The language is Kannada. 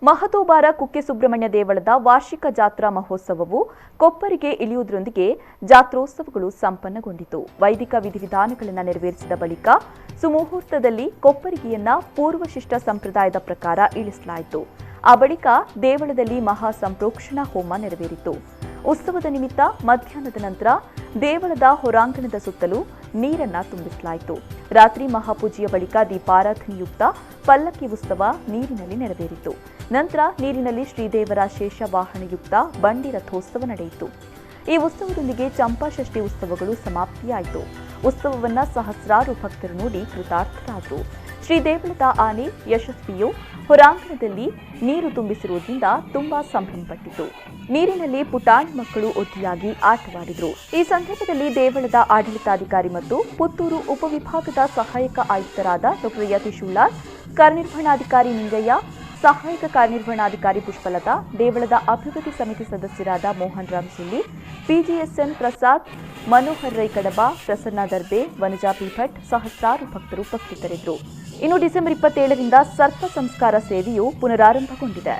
ಮಹತೋಬಾರ ಕುಕ್ಕೆ ಸುಬ್ರಹ್ಮಣ್ಯ ದೇವಳದ ವಾರ್ಷಿಕ ಜಾತ್ರಾ ಮಹೋತ್ಸವವು ಕೊಪ್ಪರಿಗೆ ಇಳಿಯುವುದರೊಂದಿಗೆ ಜಾತ್ರೋತ್ಸವಗಳು ಸಂಪನ್ನಗೊಂಡಿತು. ವೈದಿಕ ವಿಧಿವಿಧಾನಗಳನ್ನು ನೆರವೇರಿಸಿದ ಬಳಿಕ ಸುಮುಹೂರ್ತದಲ್ಲಿ ಕೊಪ್ಪರಿಗೆಯನ್ನ ಪೂರ್ವಶಿಷ್ಟ ಸಂಪ್ರದಾಯದ ಪ್ರಕಾರ ಇಳಿಸಲಾಯಿತು. ಆ ಬಳಿಕ ದೇವಳದಲ್ಲಿ ಮಹಾ ಸಂಪ್ರೋಕ್ಷಣಾ ಹೋಮ ನೆರವೇರಿತು. ಉತ್ಸವದ ನಿಮಿತ್ತ ಮಧ್ಯಾಹ್ನದ ನಂತರ ದೇವಳದ ಹೊರಾಂಗಣದ ಸುತ್ತಲೂ ನೀರನ್ನ ತುಂಬಿಸಲಾಯಿತು. ರಾತ್ರಿ ಮಹಾಪೂಜೆಯ ಬಳಿಕ ದೀಪಾರಾಧನೆಯುಕ್ತ ಪಲ್ಲಕ್ಕಿ ಉತ್ಸವ ನೀರಿನಲ್ಲಿ ನೆರವೇರಿತು. ನಂತರ ನೀರಿನಲ್ಲಿ ಶ್ರೀದೇವರ ಶೇಷವಾಹನಯುಕ್ತ ಬಂಡಿ ರಥೋತ್ಸವ ನಡೆಯಿತು. ಈ ಉತ್ಸವದೊಂದಿಗೆ ಚಂಪಾಷಷ್ಠಿ ಉತ್ಸವಗಳು ಸಮಾಪ್ತಿಯಾಯಿತು. ಉತ್ಸವವನ್ನ ಸಹಸ್ರಾರು ಭಕ್ತರು ನೋಡಿ ಕೃತಾರ್ಥರಾದರು. ಶ್ರೀದೇವಳದ ಆನೆ ಯಶಸ್ವಿಯು ಹೊರಾಂಗಣದಲ್ಲಿ ನೀರು ತುಂಬಿಸಿರುವುದರಿಂದ ತುಂಬಾ ಸಂಭ್ರಮಪಟ್ಟಿತು. ನೀರಿನಲ್ಲಿ ಪುಟಾಣಿ ಮಕ್ಕಳು ಒಟ್ಟಿಯಾಗಿ ಆಟವಾಡಿದರು. ಈ ಸಂದರ್ಭದಲ್ಲಿ ದೇವಳದ ಆಡಳಿತಾಧಿಕಾರಿ ಮತ್ತು ಪುತ್ತೂರು ಉಪವಿಭಾಗದ ಸಹಾಯಕ ಆಯುಕ್ತರಾದ ಡಾ ಯತೀಶ್ ಉಳ್ಳಾರ್, ಕಾರ್ಯನಿರ್ವಹಣಾಧಿಕಾರಿ ನಿಂಗಯ್ಯ, ಸಹಾಯಕ ಕಾರ್ಯನಿರ್ವಹಣಾಧಿಕಾರಿ ಪುಷ್ಪಲತಾ, ದೇವಳದ ಅಭಿವೃದ್ಧಿ ಸಮಿತಿ ಸದಸ್ಯರಾದ ಮೋಹನ್ ರಾಮ್ ಶಿಲ್ಲಿ, ಪಿಜಿಎಸ್ಎನ್ ಪ್ರಸಾದ್, ಮನೋಹರ್ ರೈ ಕಡಬ, ಪ್ರಸನ್ನ ದರ್ಬೆ, ವನಜಾ ಪೀಠಟ್ ಸಹಸ್ರಾರು ಭಕ್ತರು ಉಪಸ್ಥಿತರಿದ್ದರು. ಇನ್ನು ಡಿಸೆಂಬರ್ 27ರಿಂದ ಸರ್ಪ ಸಂಸ್ಕಾರ ಸೇವೆಯು ಪುನರಾರಂಭಗೊಂಡಿದೆ.